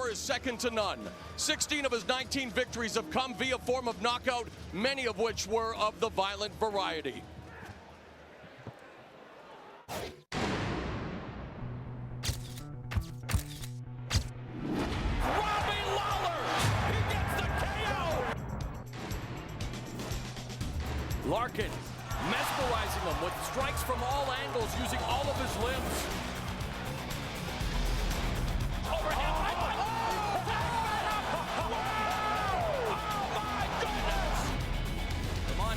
power is second to none. 16 of his 19 victories have come via form of knockout, many of which were of the violent variety. Robbie Brawler, he gets the KO! Larkin mesmerizing him with strikes from all angles, using all of his limbs. Overhand.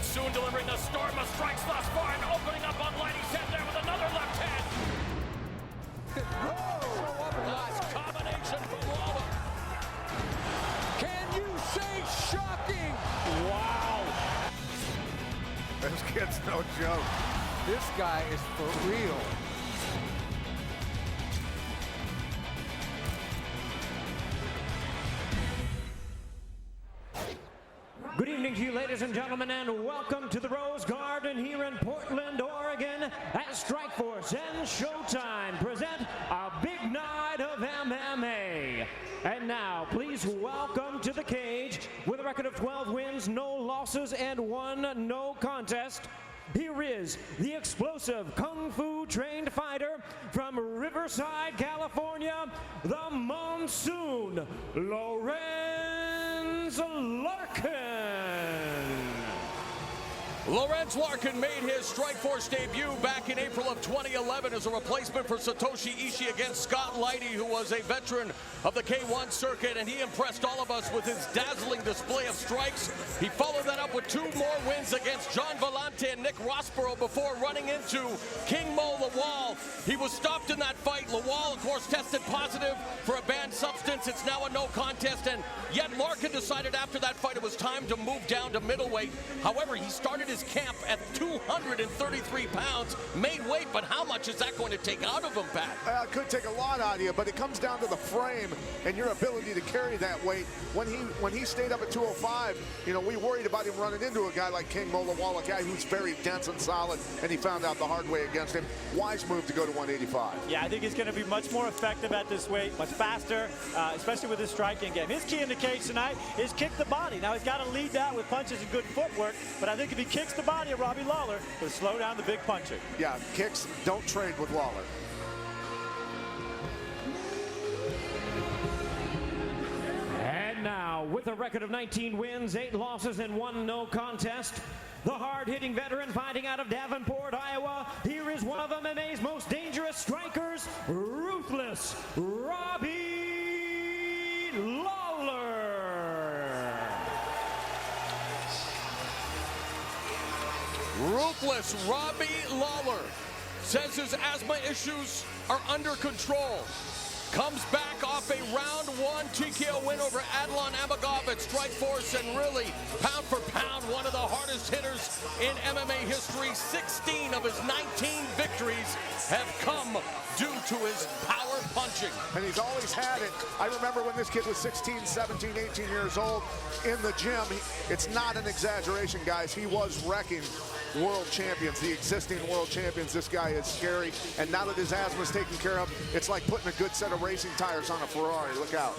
Soon delivering the storm of strikes thus far and opening up on Lighty's head there with another left hand. Nice combination from Brawler. Can you say shocking? Wow. This kid's no joke. This guy is for real. Good evening to you, ladies and gentlemen, and welcome to the Rose Garden here in Portland, Oregon, as Strikeforce and Showtime present a big night of MMA. And now, please welcome to the cage, with a record of 12 wins, no losses, and 1 no contest. Here is the explosive Kung Fu trained fighter from Riverside, California, the Monsoon, Lorenz Larkin. Lorenz Larkin made his Strikeforce debut back in April of 2011 as a replacement for Satoshi Ishii against Scott Lighty, who was a veteran of the K1 circuit, and he impressed all of us with his dazzling display of strikes. He followed that up with 2 more wins against John Vellante and Nick Rossborough before running into King Mo Lawal. He was stopped in that fight. Lawal, of course, tested positive for a banned substance. It's now a no contest, and yet Larkin decided after that fight it was time to move down to middleweight. However, he started his camp at 233 pounds, made weight, but how much is that going to take out of him, Pat? It could take a lot out of you, but it comes down to the frame and your ability to carry that weight. When he stayed up at 205, you know, we worried about him running into a guy like King Mo Lawal, a guy who's very dense and solid, and he found out the hard way against him. Wise move to go to 185. Yeah, I think he's going to be much more effective at this weight, much faster, especially with his striking game. His key in the cage tonight is kick the body. Now, he's got to lead that with punches and good footwork, but I think if he kicks the body of Robbie Brawler, it'll slow down the big punching. Yeah, kicks don't trade with Lawler. And now, with a record of 19 wins, 8 losses, and 1 no contest, the hard-hitting veteran fighting out of Davenport, Iowa, here is one of MMA's most dangerous strikers, Ruthless Robbie Brawler. Ruthless Robbie Brawler says his asthma issues are under control. Comes back off a round 1 TKO win over Adlon Amagov at Strikeforce, and really, pound for pound, one of the hardest hitters in MMA history. 16 of his 19 victories have come due to his power punching. And he's always had it. I remember when this kid was 16, 17, 18 years old in the gym. It's not an exaggeration, guys. He was wrecking world champions, the existing world champions. This guy is scary, and now that his asthma is taken care of, it's like putting a good set of racing tires on a Ferrari. Look out.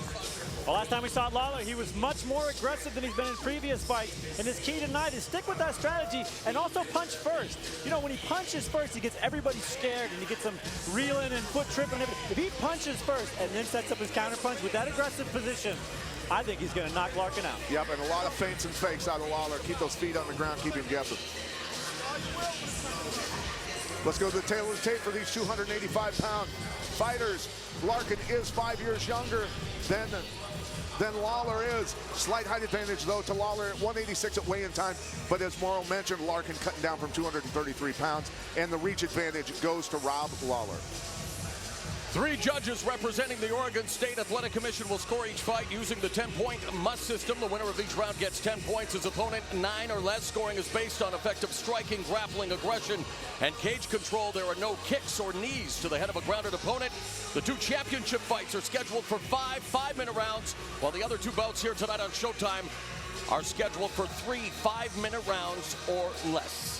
Well, last time we saw Lawler, he was much more aggressive than he's been in previous fights, and his key tonight is stick with that strategy and also punch first. You know, when he punches first, he gets everybody scared, and he gets them reeling and foot tripping. If he punches first and then sets up his counter punch with that aggressive position, I think he's going to knock Larkin out. Yep, and a lot of feints and fakes out of Lawler. Keep those feet on the ground, keep him guessing. Let's go to the tail of the tape for these 285-pound fighters. Larkin is 5 years younger than Lawler is. Slight height advantage, though, to Lawler at 186 at weigh-in time. But as Morrow mentioned, Larkin cutting down from 233 pounds, and the reach advantage goes to Rob Brawler. 3 judges representing the Oregon State Athletic Commission will score each fight using the 10-point must system. The winner of each round gets 10 points. His opponent 9 or less. Scoring is based on effective striking, grappling, aggression, and cage control. There are no kicks or knees to the head of a grounded opponent. The 2 championship fights are scheduled for 5 5-minute rounds, while the other 2 bouts here tonight on Showtime are scheduled for 3 5-minute rounds or less.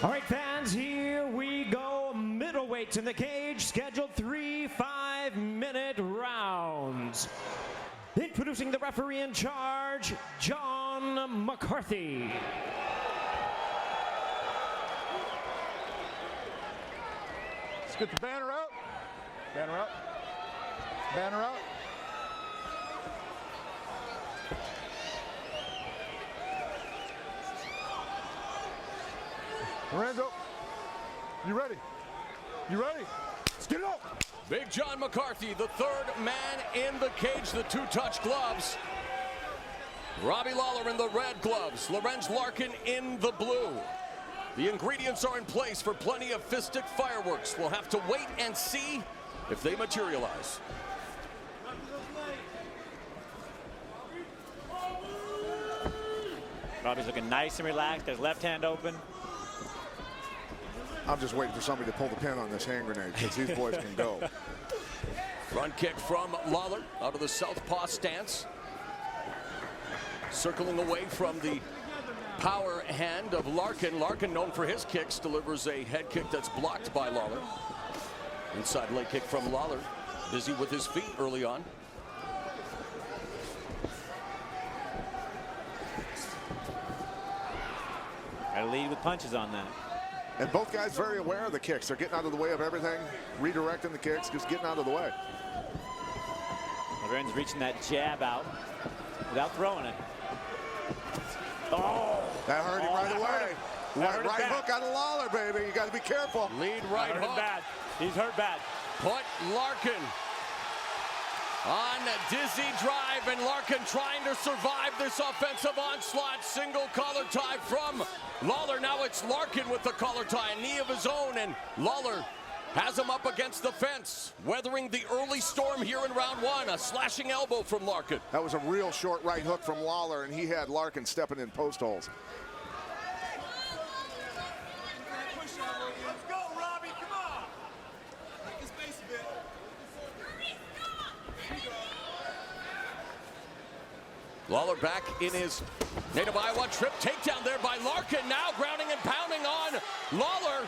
All right, fans. fans, here we go. Middleweights in the cage, scheduled 3 5-minute rounds. Introducing the referee in charge, John McCarthy. Let's get the banner out. Banner out. Banner out. Lorenzo, you ready? You ready? Let's get it up. Big John McCarthy, the third man in the cage, the two-touch gloves. Robbie Lawler in the red gloves, Lorenz Larkin in the blue. The ingredients are in place for plenty of fistic fireworks. We'll have to wait and see if they materialize. Robbie's looking nice and relaxed, got his left hand open. I'm just waiting for somebody to pull the pin on this hand grenade because these boys can go. Front kick from Lawler out of the southpaw stance. Circling away from the power hand of Larkin. Larkin, known for his kicks, delivers a head kick that's blocked by Lawler. Inside leg kick from Lawler. Busy with his feet early on. Got to lead with punches on that. And both guys very aware of the kicks. They're getting out of the way of everything, redirecting the kicks, just getting out of the way. Lorenz reaching that jab out without throwing it. Oh! That hurt him right away. Right hook out of Lawler, baby. You got to be careful. Lead right hook. Bad. He's hurt bad. Put Larkin on dizzy drive, and Larkin trying to survive this offensive onslaught. Single collar tie from Lawler. Now it's Larkin with the collar tie, a knee of his own, and Lawler has him up against the fence, weathering the early storm here in round one. A slashing elbow from Larkin. That was a real short right hook from Lawler, and he had Larkin stepping in post holes. Let's go, Robbie, come on. Make his space a bit. Lawler back in his native Iowa. Trip takedown there by Larkin. Now grounding and pounding on Lawler.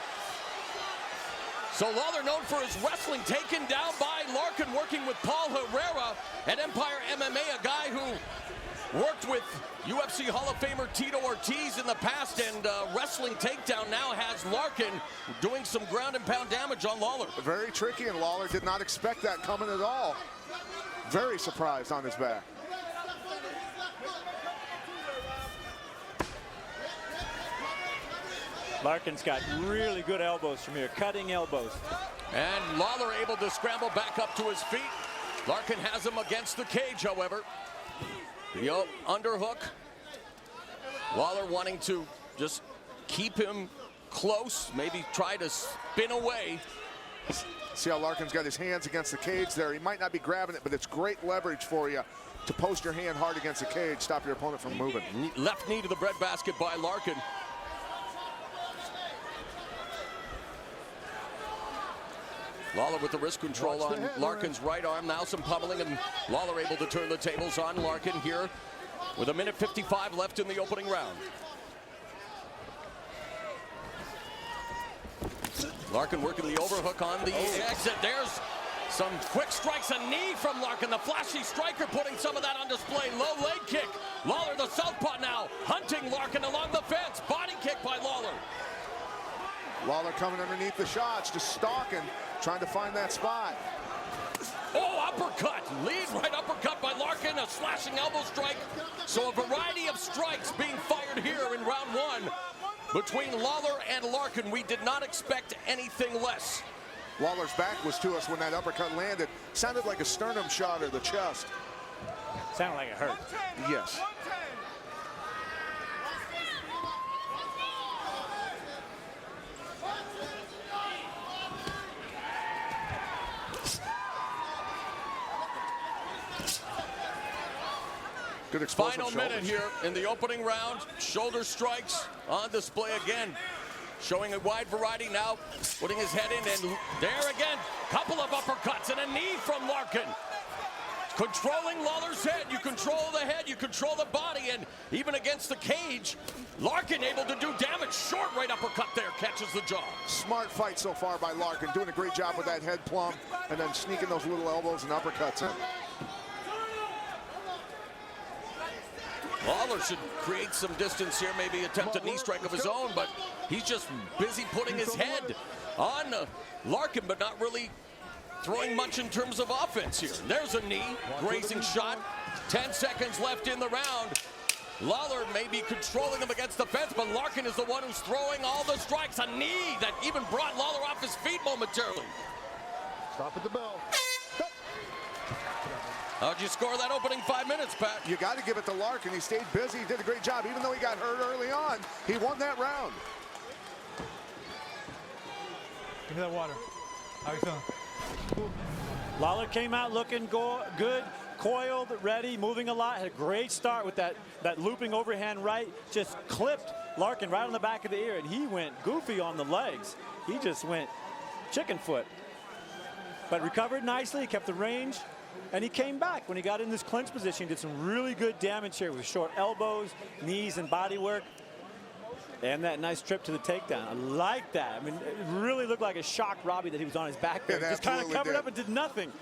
So Lawler, known for his wrestling, taken down by Larkin, working with Paul Herrera at Empire MMA, a guy who worked with UFC Hall of Famer Tito Ortiz in the past, and wrestling takedown now has Larkin doing some ground and pound damage on Lawler. Very tricky, and Lawler did not expect that coming at all. Very surprised on his back. Larkin's got really good elbows from here, cutting elbows. And Lawler able to scramble back up to his feet. Larkin has him against the cage, however. The underhook. Lawler wanting to just keep him close, maybe try to spin away. See how Larkin's got his hands against the cage there. He might not be grabbing it, but it's great leverage for you to post your hand hard against the cage, stop your opponent from moving. Left knee to the breadbasket by Larkin. Lawler with the wrist control on Larkin's right arm. Now some pummeling, and Lawler able to turn the tables on Larkin here with 1:55 left in the opening round. Larkin working the overhook on the exit. There's some quick strikes, a knee from Larkin. The flashy striker putting some of that on display. Low leg kick. Lawler, the southpaw now, hunting Larkin along the fence. Body kick by Lawler. Lawler coming underneath the shots, just stalking, trying to find that spot. Oh, uppercut. Lead right uppercut by Larkin. A slashing elbow strike. So a variety of strikes being fired here in round one between Lawler and Larkin. We did not expect anything less. Lawler's back was to us when that uppercut landed. Sounded like a sternum shot or the chest. Sounded like it hurt. Yes. Good explosive Final minute here in the opening round. Shoulder strikes on display again. Showing a wide variety now, putting his head in, and there again, couple of uppercuts and a knee from Larkin. controlling Lawler's head. You control the head, you control the body, and even against the cage, Larkin able to do damage. Short right uppercut there, catches the jaw. Smart fight so far by Larkin, doing a great job with that head plumb and then sneaking those little elbows and uppercuts in. Lawler should create some distance here, maybe attempt a knee strike of his own, but he's just busy putting his head on Larkin, but not really throwing much in terms of offense here. There's a knee, grazing shot. 10 seconds left in the round. Lawler may be controlling him against the fence, but Larkin is the one who's throwing all the strikes. A knee that even brought Lawler off his feet momentarily. Stop at the bell. How'd you score that opening 5 minutes, Pat? You got to give it to Larkin. He stayed busy. He did a great job. Even though he got hurt early on, he won that round. Give me that water. How you feeling? Lawler came out looking good, coiled, ready, moving a lot. Had a great start with that looping overhand right. Just clipped Larkin right on the back of the ear, and he went goofy on the legs. He just went chicken foot. But recovered nicely, kept the range, and he came back. When he got in this clinch position, did some really good damage here with short elbows, knees, and body work. And that nice trip to the takedown. I like that. I mean, it really looked like a shocked Robbie that he was on his back there. Just kind of covered up and did nothing.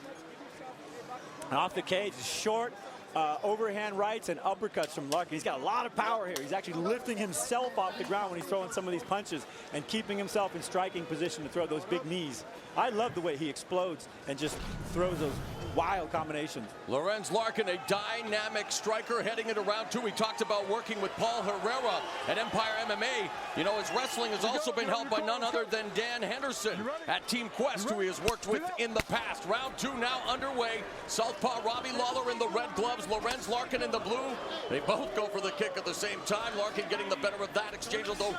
And off the cage, short overhand rights and uppercuts from Larkin. He's got a lot of power here. He's actually lifting himself off the ground when he's throwing some of these punches and keeping himself in striking position to throw those big knees. I love the way he explodes and just throws those wild combinations. Lorenz Larkin, a dynamic striker heading into round 2. We talked about working with Paul Herrera at Empire MMA. You know, his wrestling has also been held by none other than Dan Henderson at Team Quest, who he has worked with in the past. Round 2 now underway. Southpaw Robbie Lawler in the red gloves, Lorenz Larkin in the blue. They both go for the kick at the same time. Larkin getting the better of that exchange, although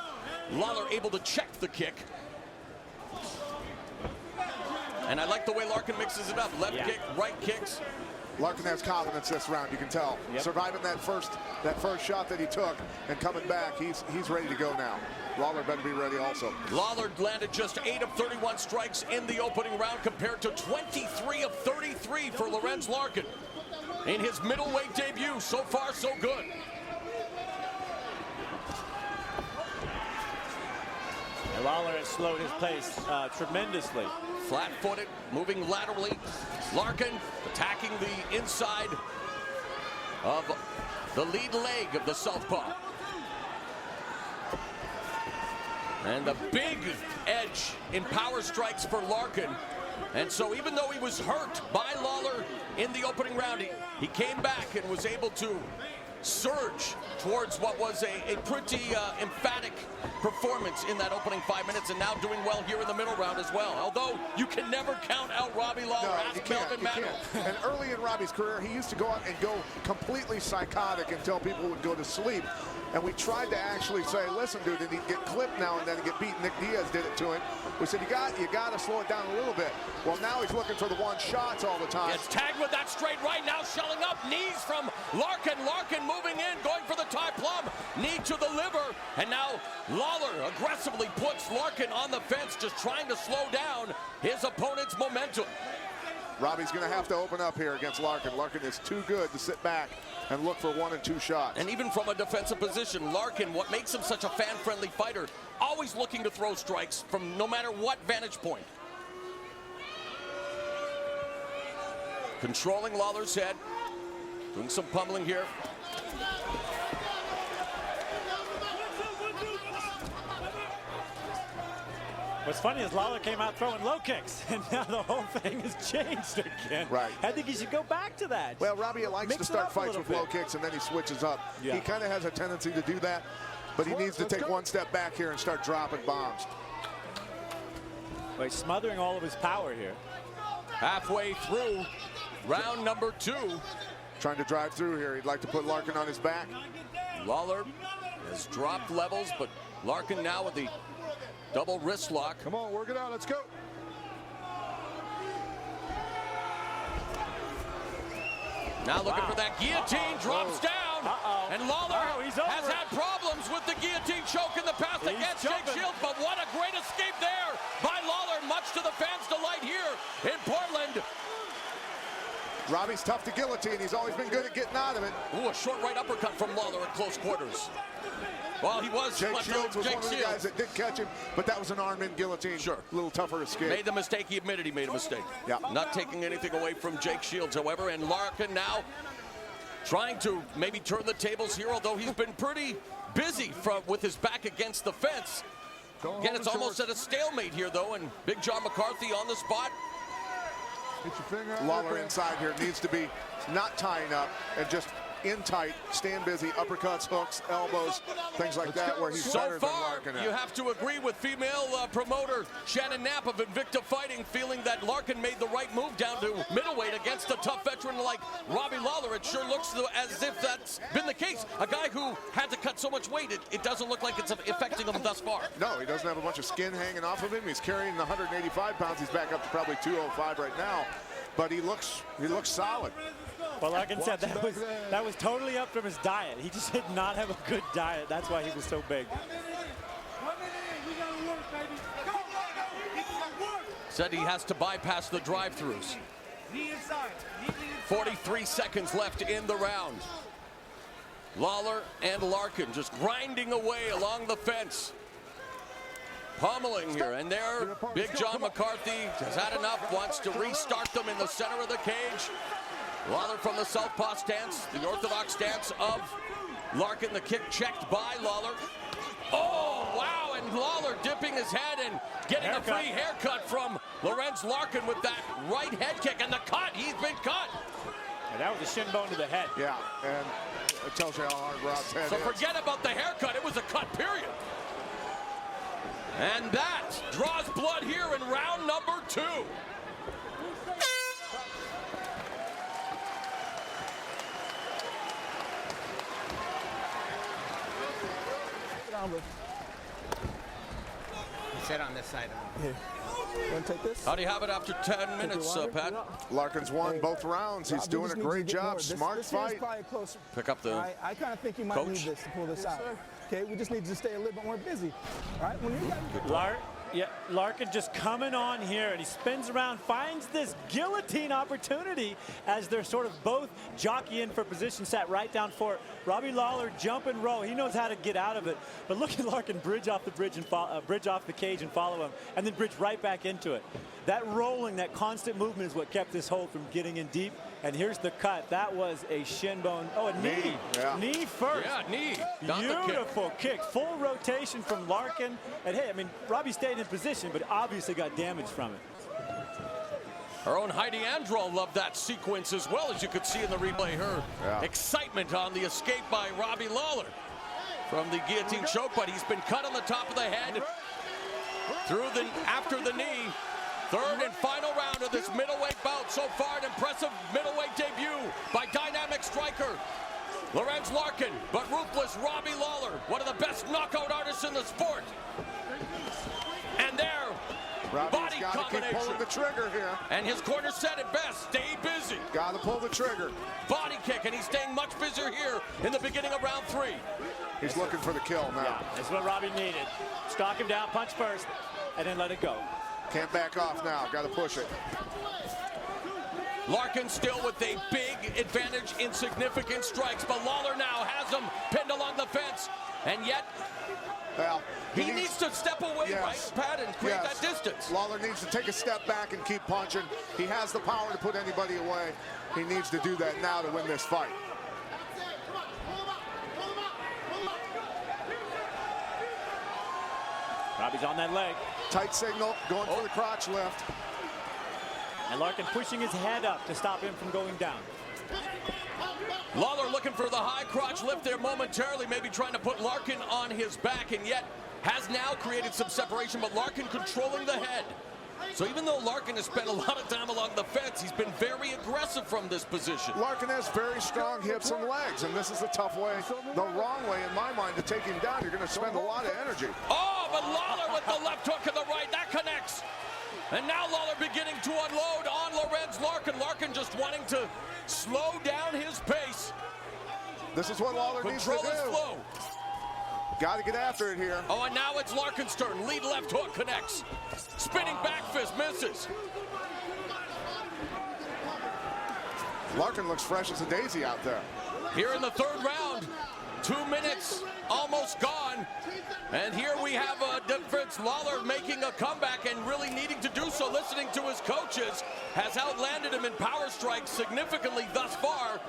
Lawler able to check the kick. And I like the way Larkin mixes it up. Left kick, right kicks. Larkin has confidence this round, you can tell. Surviving that first shot that he took and coming back, he's ready to go now. Lawler better be ready also. Lawler landed just 8 of 31 strikes in the opening round compared to 23 of 33 for Lorenz Larkin. In his middleweight debut, so far so good. And Lawler has slowed his pace tremendously. Flat-footed, moving laterally. Larkin attacking the inside of the lead leg of the southpaw. And the big edge in power strikes for Larkin. And so even though he was hurt by Lawler in the opening round, he came back and was able to surge towards what was a pretty emphatic performance in that opening 5 minutes, and now doing well here in the middle round as well. Although you can never count out Robbie Lawler. Ask Melvin Manuel. And early in Robbie's career, he used to go out and go completely psychotic until people would go to sleep. And we tried to actually say, listen, dude, and he'd get clipped now and then and get beat. Nick Diaz did it to him. We said, you got to slow it down a little bit. Well, now he's looking for the one shots all the time. Gets tagged with that straight right, now shelling up. Knees from Larkin. Larkin moving in, going for the tie plum. Knee to the liver. And now Lawler aggressively puts Larkin on the fence, just trying to slow down his opponent's momentum. Robbie's going to have to open up here against Larkin. Larkin is too good to sit back and look for 1 and 2 shots. And even from a defensive position, Larkin, what makes him such a fan-friendly fighter, always looking to throw strikes from no matter what vantage point. Controlling Lawler's head, doing some pummeling here. What's funny is Lawler came out throwing low kicks, and now the whole thing has changed again. Right. I think he should go back to that. Well, Robbie likes to start fights with low kicks, and then he switches up. Yeah. He kind of has a tendency to do that, but he needs to take one step back here and start dropping bombs. Well, he's smothering all of his power here. Halfway through round number 2. Trying to drive through here. He'd like to put Larkin on his back. Lawler has dropped levels, but Larkin now with the double wrist lock. Come on, work it out. Let's go. Now looking for that guillotine, drops down. And Lawler has had problems with the guillotine choke in the past against Jake Shields, but what a great escape there by Lawler, much to the fans' delight here in Portland. Robbie's tough to guillotine. He's always been good at getting out of it. Ooh, a short right uppercut from Lawler at close quarters. Well, he was. Jake Shields was one of the guys that did catch him, but that was an arm-in guillotine. Sure. A little tougher escape. Made the mistake. He admitted he made a mistake. Yeah. Not taking anything away from Jake Shields, however, and Larkin now trying to maybe turn the tables here, although he's been pretty busy with his back against the fence. Again, it's almost at a stalemate here, though, and Big John McCarthy on the spot. Get your finger out. Lawler inside here needs to be not tying up and just in tight, stand busy, uppercuts, hooks, elbows, things like that, where he's better than Larkin. You have to agree with female promoter Shannon Knapp of Invicta Fighting, feeling that Larkin made the right move down to middleweight against a tough veteran like Robbie Lawler. It sure looks as if that's been the case. A guy who had to cut so much weight, it doesn't look like it's affecting him thus far. No, he doesn't have a bunch of skin hanging off of him. He's carrying the 185 pounds. He's back up to probably 205 right now, but he looks solid. Well, Larkin said that was totally up from his diet. He just did not have a good diet. That's why he was so big. Said he has to bypass the drive-thrus. 43 seconds left in the round. Lawler and Larkin just grinding away along the fence. Pummeling here, and there, Big John McCarthy has had enough, wants to restart them in the center of the cage. Lawler from the southpaw stance, the orthodox stance of Larkin. The kick checked by Lawler. Oh, wow, and Lawler dipping his head and getting a free haircut from Lorenz Larkin with that right head kick. And the cut, he's been cut. And that was a shin bone to the head. Yeah, and it tells you how hard Rob's head So is. forget about the haircut, it was a cut, period. And that draws blood here in round number 2. Sit on this side. Here. You want to take this? How do you have it after 10 minutes, Pat? Larkin's won both rounds. He's doing a great job. Smart fight. Pick up the I kind of think you might coach. need this to pull this out. Okay, we just need to stay a little bit more busy. All right, when you got Larkin just coming on here, and he spins around, finds this guillotine opportunity as they're sort of both jockeying for position, sat right down for it. Robbie Lawler jump and roll. He knows how to get out of it. But look at Larkin bridge off the bridge and bridge off the cage and follow him, and then bridge right back into it. That rolling, that constant movement is what kept this hold from getting in deep. And here's the cut. That was a shin bone. Oh, a knee. Yeah. Knee first. Yeah, knee. Beautiful kick. Full rotation from Larkin. And hey, I mean, Robbie stayed in position, but obviously got damage from it. Our own Heidi Androl loved that sequence as well, as you could see in the replay. Her excitement on the escape by Robbie Lawler from the guillotine choke, but he's been cut on the top of the head after the knee. Third and final round of this middleweight bout. So far, an impressive middleweight debut by dynamic striker Lorenz Larkin, but ruthless Robbie Lawler, one of the best knockout artists in the sport. And there, Robbie's body got to keep pulling the trigger here. And his corner said it best, stay busy. Got to pull the trigger. Body kick, and he's staying much busier here in the beginning of round 3. He's looking for the kill now. Yeah, that's what Robbie needed. Stalk him down, punch first, and then let it go. Can't back off now. Got to push it. Larkin still with a big advantage in significant strikes, but Lawler now has him pinned along the fence, and yet well, he needs to step away, right, Pat, and create that distance. Lawler needs to take a step back and keep punching. He has the power to put anybody away. He needs to do that now to win this fight. Robbie's on that leg. Tight signal, going for the crotch lift. And Larkin pushing his head up to stop him from going down. Lawler looking for the high crotch lift there momentarily, maybe trying to put Larkin on his back, and yet has now created some separation, but Larkin controlling the head. So even though Larkin has spent a lot of time along the fence, he's been very aggressive from this position. Larkin has very strong hips and legs, and this is the tough way, the wrong way in my mind to take him down. You're going to spend a lot of energy. Oh, but Lawler with the left hook and the right, that connects. And now Lawler beginning to unload on Lorenz Larkin. Larkin just wanting to slow down his pace. This is what Lawler needs to do. Control his flow. Got to get after it here. Oh, and now it's Larkin's turn. Lead left hook connects. Spinning back fist misses. Larkin looks fresh as a daisy out there. Here in the third round, 2 minutes almost gone. And here we have a difference. Lawler making a comeback and really needing to do so, listening to his coaches, has outlanded him in power strikes significantly thus far.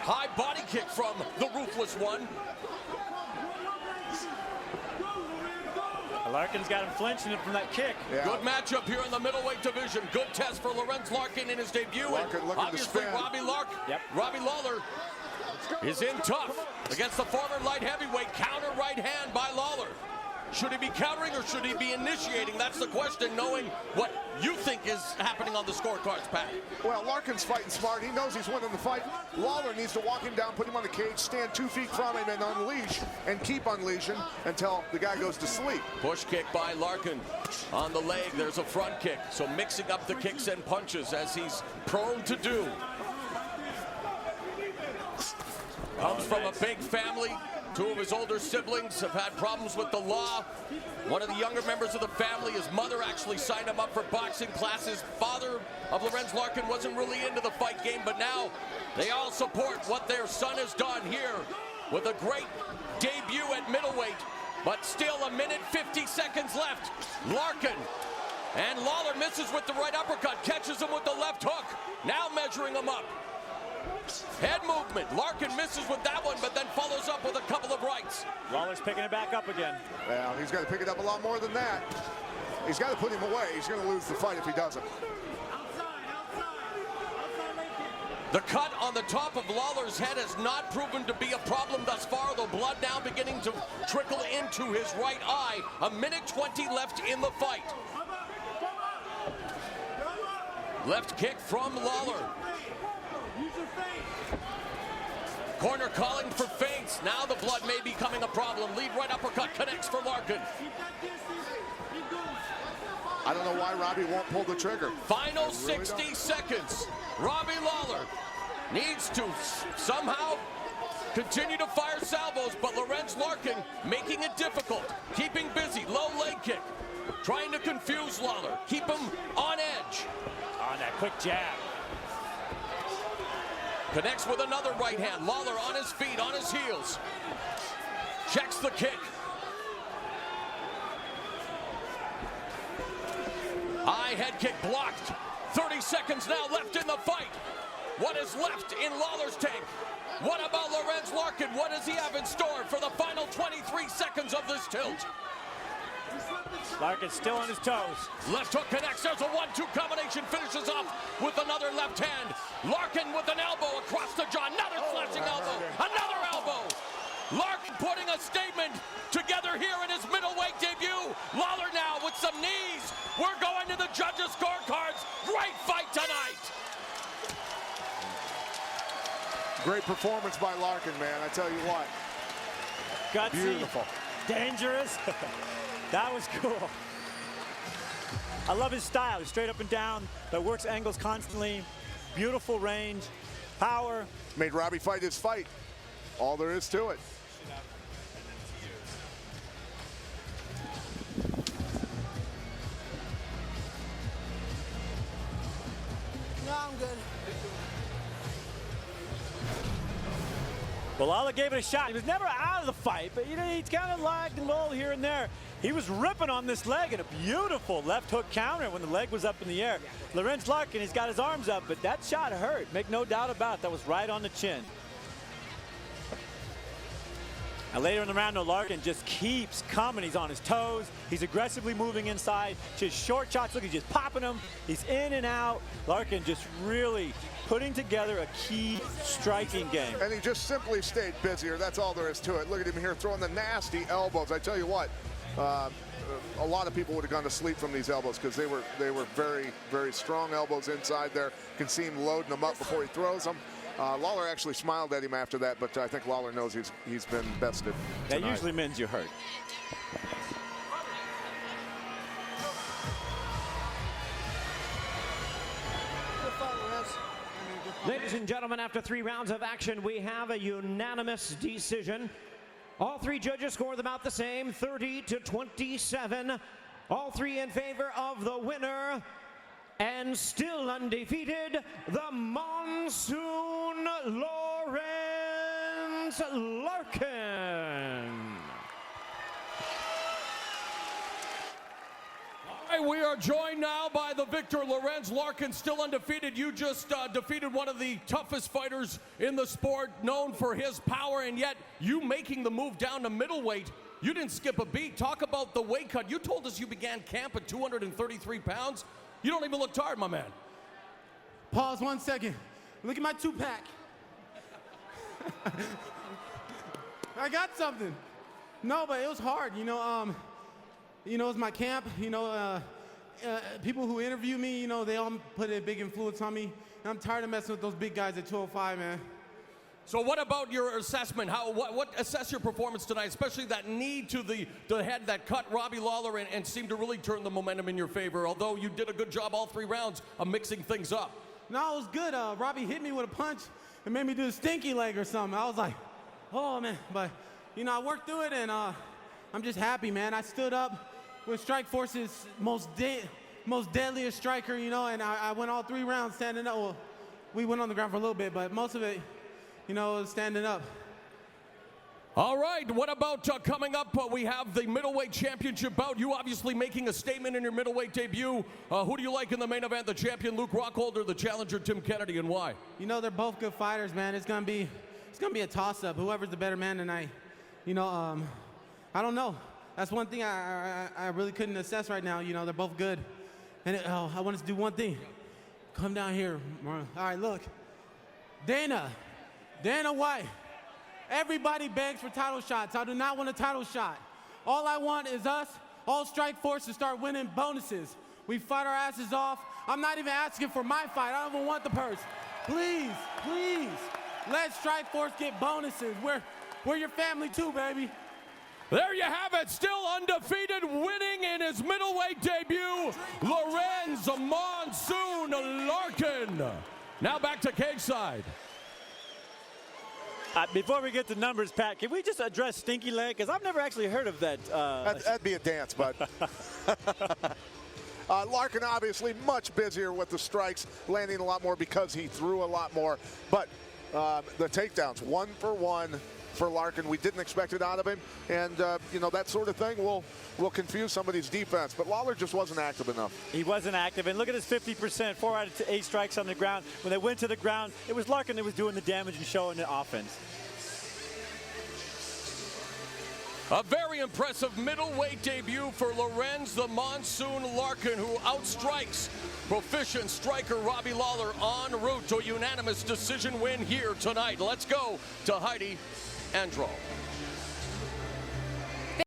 High body kick from the Ruthless One. Larkin's got him flinching from that kick. Yeah. Good matchup here in the middleweight division. Good test for Lorenz Larkin in his debut. Larkin and looking obviously to spin. Robbie Lawler is in tough against the former light heavyweight. Counter right hand by Lawler. Should he be countering or should he be initiating? That's the question, knowing what you think is happening on the scorecards, Pat. Well, Larkin's fighting smart. He knows he's winning the fight. Lawler needs to walk him down, put him on the cage, stand 2 feet from him, and unleash, and keep unleashing until the guy goes to sleep. Push kick by Larkin on the leg. There's a front kick. So mixing up the kicks and punches as he's prone to do. Comes from a big family. 2 of his older siblings have had problems with the law. One of the younger members of the family, his mother actually signed him up for boxing classes. Father of Lorenz Larkin wasn't really into the fight game, but now they all support what their son has done here with a great debut at middleweight, but still 1 minute 50 seconds left. Larkin, and Lawler misses with the right uppercut, catches him with the left hook, now measuring him up. Head movement. Larkin misses with that one, but then follows up with a couple of rights. Lawler's picking it back up again. Well, he's got to pick it up a lot more than that. He's got to put him away. He's going to lose the fight if he doesn't. The cut on the top of Lawler's head has not proven to be a problem thus far, though blood now beginning to trickle into his right eye. 1 minute 20 left in the fight. Left kick from Lawler. Corner calling for feints. Now the blood may be becoming a problem. Lead right uppercut connects for Larkin. I don't know why Robbie won't pull the trigger. Final 60 seconds. Robbie Lawler needs to somehow continue to fire salvos, but Lorenz Larkin making it difficult. Keeping busy. Low leg kick. Trying to confuse Lawler. Keep him on edge. On that quick jab. Connects with another right hand. Lawler on his feet, on his heels. Checks the kick. High head kick blocked. 30 seconds now left in the fight. What is left in Lawler's tank? What about Lorenz Larkin? What does he have in store for the final 23 seconds of this tilt? Larkin's still on his toes. Left hook connects. There's a 1-2 combination. Finishes off with another left hand. Larkin with an elbow across the jaw. Another slashing elbow. Another elbow. Larkin putting a statement together here in his middleweight debut. Lawler now with some knees. We're going to the judges' scorecards. Great fight tonight. Great performance by Larkin, man. I tell you what. Gutsy. Beautiful. Dangerous. That was cool. I love his style. He's straight up and down, that works angles constantly. Beautiful range, power. Made Robbie fight his fight. All there is to it. No, I'm good. Well, Lawler gave it a shot. He was never out of the fight, but you know, he's kind of lagged and lulled here and there. He was ripping on this leg and a beautiful left hook counter when the leg was up in the air. Lorenz Larkin, he's got his arms up, but that shot hurt. Make no doubt about it. That was right on the chin. Now later in the round, Larkin just keeps coming. He's on his toes. He's aggressively moving inside. Just short shots. Look, he's just popping them. He's in and out. Larkin just really putting together a key striking game. And he just simply stayed busier. That's all there is to it. Look at him here throwing the nasty elbows. I tell you what, a lot of people would have gone to sleep from these elbows because they were very, very strong elbows inside there. You can see him loading them up before he throws them. Lawler actually smiled at him after that, but I think Lawler knows he's been bested tonight. That usually means you're hurt. Ladies and gentlemen, after 3 rounds of action, we have a unanimous decision. All 3 judges scored them out the same, 30-27. All 3 in favor of the winner, and still undefeated, the Monsoon Lorenz Larkin. We are joined now by the victor, Lorenz Larkin, still undefeated. You just defeated one of the toughest fighters in the sport, known for his power, and yet you making the move down to middleweight. You didn't skip a beat. Talk about the weight cut. You told us you began camp at 233 pounds. You don't even look tired, my man. Pause 1 second. Look at my 2-pack. I got something. No, but it was hard, it was my camp. People who interview me, they all put a big influence on me. And I'm tired of messing with those big guys at 205, man. So what about your assessment? What assess your performance tonight, especially that knee to the head that cut Robbie Brawler and seemed to really turn the momentum in your favor, although you did a good job all 3 rounds of mixing things up. No, it was good. Robbie hit me with a punch and made me do a stinky leg or something. I was like, oh, man. But, I worked through it, and I'm just happy, man. I stood up with Strikeforce's most deadliest striker, and I went all 3 rounds standing up. Well, we went on the ground for a little bit, but most of it, was standing up. All right, what about coming up? We have the middleweight championship bout. You obviously making a statement in your middleweight debut. Who do you like in the main event, the champion Luke Rockhold or the challenger Tim Kennedy, and why? They're both good fighters, man. It's gonna be a toss-up. Whoever's the better man tonight. I don't know. That's one thing I really couldn't assess right now. They're both good. And I want us to do one thing. Come down here, Marlon. All right, look. Dana White. Everybody begs for title shots. I do not want a title shot. All I want is us, all Strikeforce, to start winning bonuses. We fight our asses off. I'm not even asking for my fight. I don't even want the purse. Please, let Strikeforce get bonuses. We're your family too, baby. There you have it, still undefeated, winning in his middleweight debut, Lorenz Monsoon Larkin. Now back to cage side. Before we get to numbers, Pat, can we just address stinky leg? Because I've never actually heard of that. That'd be a dance, bud. Larkin obviously much busier with the strikes, landing a lot more because he threw a lot more. But the takedowns, 1 for 1 for Larkin. We didn't expect it out of him. And, that sort of thing will confuse somebody's defense. But Lawler just wasn't active enough. He wasn't active. And look at his 50%, 4 out of 8 strikes on the ground. When they went to the ground, it was Larkin that was doing the damage and showing the offense. A very impressive middleweight debut for Lorenz the Monsoon Larkin, who outstrikes proficient striker Robbie Brawler en route to a unanimous decision win here tonight. Let's go to Heidi Andro.